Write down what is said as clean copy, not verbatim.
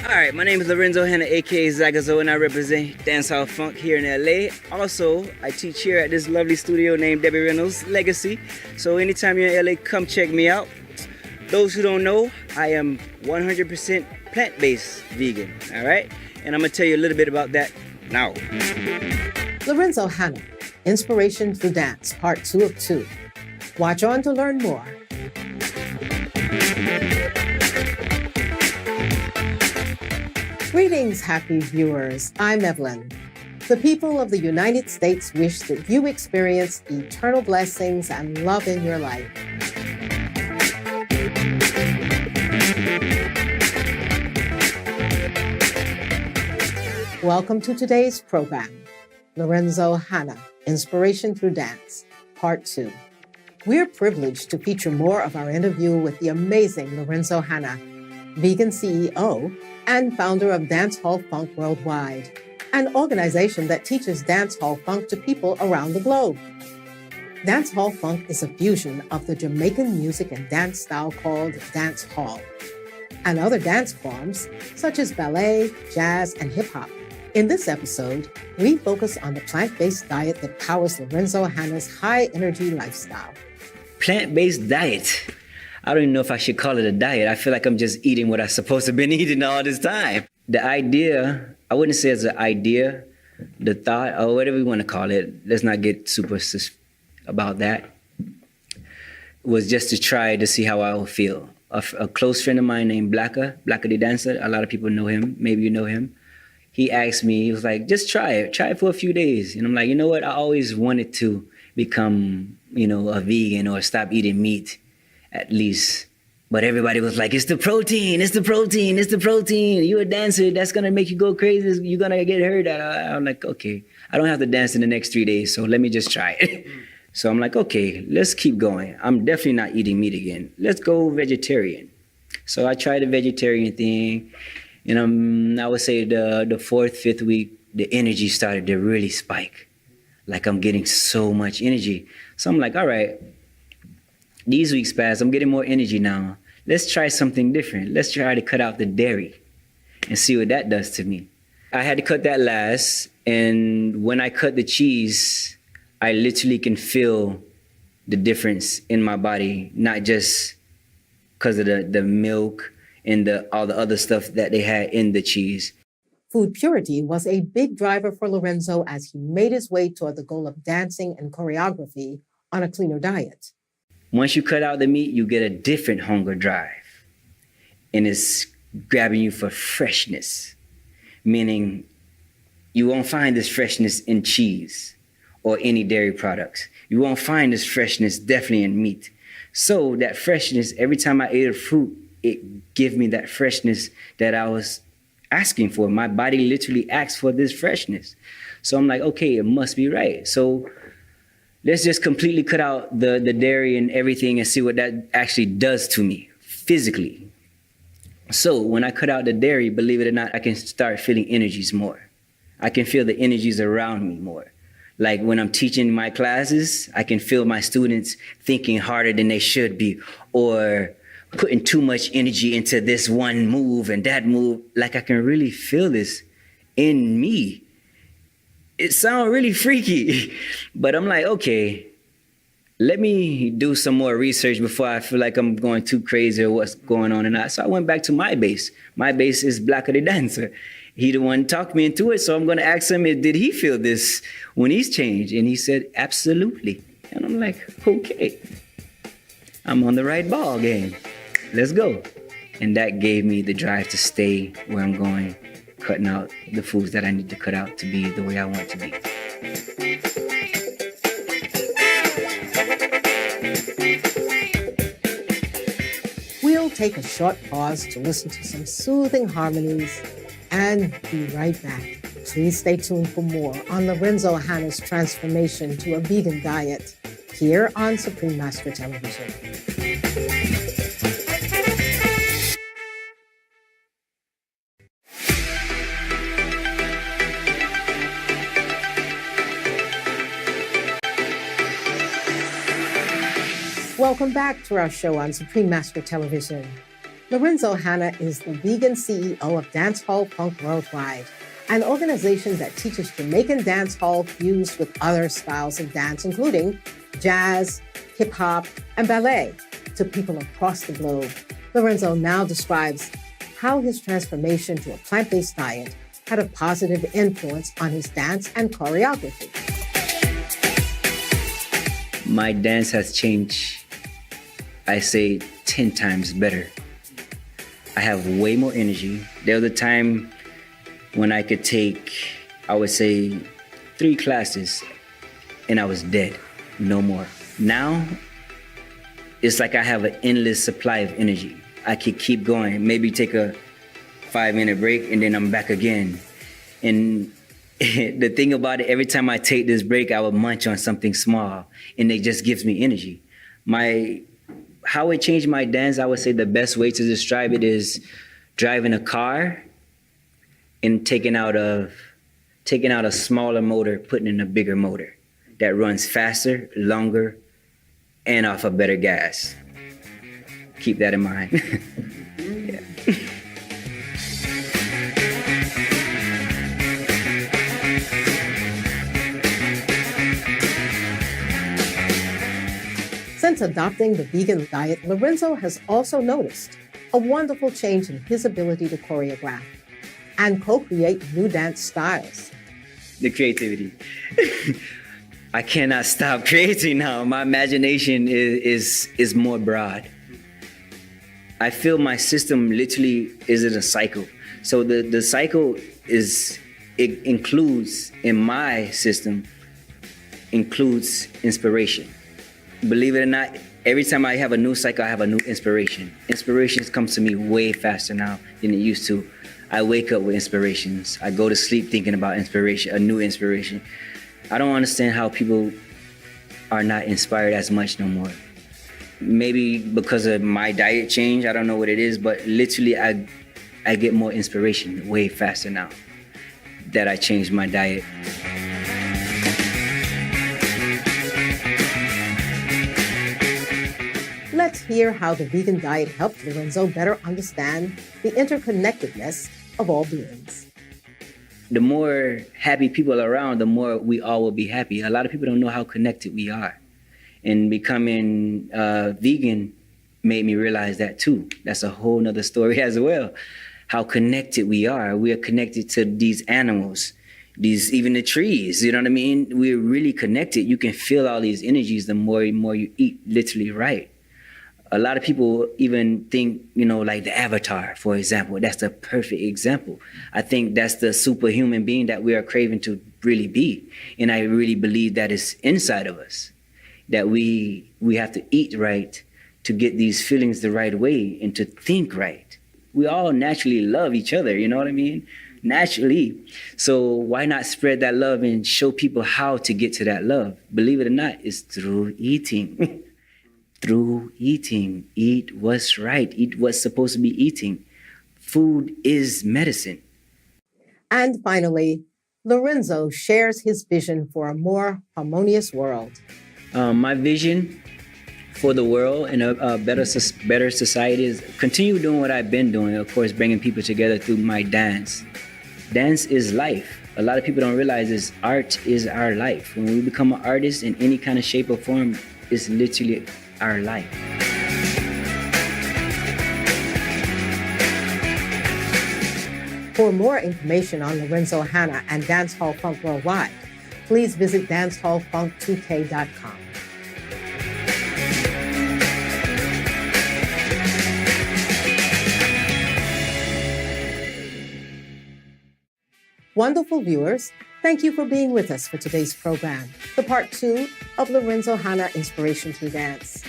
Alright, my name is Lorenzo, Hanna, aka Zagazo, and I represent Dancehall Funk here in LA. Also, I teach here at this lovely studio named Debbie Reynolds Legacy. So anytime you're in LA, come check me out. Those who don't know, I am 100% plant-based vegan, alright? And I'm gonna tell you a little bit about that now. Lorenzo Hanna, Inspiration Through Dance, Part 2 of 2. Watch on to learn more. Greetings, happy viewers. I'm Evelyn. The people of the United States wish that you experience eternal blessings and love in your life. Welcome to today's program, Lorenzo Hanna, Inspiration Through Dance, Part 2. We're privileged to feature more of our interview with the amazing Lorenzo Hanna, vegan CEO and founder of Dancehall Funk Worldwide, an organization that teaches dancehall funk to people around the globe. Dancehall funk is a fusion of the Jamaican music and dance style called dancehall, and other dance forms such as ballet, jazz, and hip-hop. In this episode, we focus on the plant-based diet that powers Lorenzo Hanna's high-energy lifestyle. Plant-based diet. I don't even know if I should call it a diet. I feel like I'm just eating what I'm supposed to have been eating all this time. The idea, I wouldn't say it's an idea, the thought, or whatever you want to call it, let's not get super about that, was just to try to see how I would feel. A close friend of mine named Blacka the Dancer, a lot of people know him, maybe you know him. He asked me, he was like, just try it for a few days. And I'm like, you know what, I always wanted to become, a vegan or stop eating meat. At least. But everybody was like, it's the protein. You're a dancer. That's going to make you go crazy. You're going to get hurt. I'm like, okay, I don't have to dance in the next 3 days, so let me just try it. So I'm like, okay, let's keep going. I'm definitely not eating meat again. Let's go vegetarian. So I tried the vegetarian thing. And I would say the fourth, fifth week, the energy started to really spike. Like I'm getting so much energy. So I'm like, all right. These weeks pass, I'm getting more energy now. Let's try something different. Let's try to cut out the dairy and see what that does to me. I had to cut that last, and when I cut the cheese, I literally can feel the difference in my body, not just because of the milk and all the other stuff that they had in the cheese. Food purity was a big driver for Lorenzo as he made his way toward the goal of dancing and choreography on a cleaner diet. Once you cut out the meat, you get a different hunger drive. And it's grabbing you for freshness, meaning you won't find this freshness in cheese or any dairy products. You won't find this freshness definitely in meat. So that freshness, every time I ate a fruit, it gave me that freshness that I was asking for. My body literally asked for this freshness. So I'm like, okay, it must be right. So let's just completely cut out the dairy and everything and see what that actually does to me physically. So when I cut out the dairy, believe it or not, I can start feeling energies more. I can feel the energies around me more. Like when I'm teaching my classes, I can feel my students thinking harder than they should be, or putting too much energy into this one move and that move. Like I can really feel this in me. It sounds really freaky, but I'm like, okay, let me do some more research before I feel like I'm going too crazy or what's going on. And so I went back to my base. My base is Blacka the Dancer. He the one talked me into it, so I'm going to ask him, did he feel this when he's changed? And he said, absolutely. And I'm like, okay, I'm on the right ball game. Let's go. And that gave me the drive to stay where I'm going, cutting out the foods that I need to cut out to be the way I want to be. We'll take a short pause to listen to some soothing harmonies and be right back. Please stay tuned for more on Lorenzo Hanna's transformation to a vegan diet here on Supreme Master Television. Welcome back to our show on Supreme Master Television. Lorenzo Hanna is the vegan CEO of Dancehall Funk Worldwide, an organization that teaches Jamaican dancehall fused with other styles of dance, including jazz, hip-hop, and ballet, to people across the globe. Lorenzo now describes how his transformation to a plant-based diet had a positive influence on his dance and choreography. My dance has changed, I say, 10 times better. I have way more energy. There was a time when I could take, I would say, 3 classes and I was dead, no more. Now, it's like I have an endless supply of energy. I could keep going, maybe take a 5-minute break and then I'm back again. And the thing about it, every time I take this break, I would munch on something small and it just gives me energy. How it changed my dance, I would say the best way to describe it is driving a car and taking out a smaller motor, putting in a bigger motor that runs faster, longer, and off of better gas. Keep that in mind. Yeah. Since adopting the vegan diet, Lorenzo has also noticed a wonderful change in his ability to choreograph and co-create new dance styles. The creativity. I cannot stop creating now. My imagination is more broad. I feel my system literally is in a cycle. So the cycle includes, in my system, includes inspiration. Believe it or not, every time I have a new cycle, I have a new inspiration. Inspirations come to me way faster now than it used to. I wake up with inspirations. I go to sleep thinking about inspiration, a new inspiration. I don't understand how people are not inspired as much no more. Maybe because of my diet change, I don't know what it is, but literally I get more inspiration way faster now that I changed my diet. Let's hear how the vegan diet helped Lorenzo better understand the interconnectedness of all beings. The more happy people are around, the more we all will be happy. A lot of people don't know how connected we are. And becoming vegan made me realize that too. That's a whole nother story as well. How connected we are. We are connected to these animals, even the trees, you know what I mean? We're really connected. You can feel all these energies the more you eat literally right. A lot of people even think, like the Avatar, for example, that's the perfect example. I think that's the superhuman being that we are craving to really be. And I really believe that it's inside of us, that we have to eat right to get these feelings the right way and to think right. We all naturally love each other, you know what I mean? Naturally. So why not spread that love and show people how to get to that love? Believe it or not, it's through eating. Through eating. Eat what's right. Eat what's supposed to be eating. Food is medicine. And finally, Lorenzo shares his vision for a more harmonious world. My vision for the world and a better society is continue doing what I've been doing, of course, bringing people together through my dance. Dance is life. A lot of people don't realize is art is our life. When we become an artist in any kind of shape or form, it's literally our life. For more information on Lorenzo Hanna and Dancehall Funk Worldwide, please visit dancehallfunk2k.com. Wonderful viewers, thank you for being with us for today's program, the part 2 of Lorenzo Hanna Inspiration Through Dance.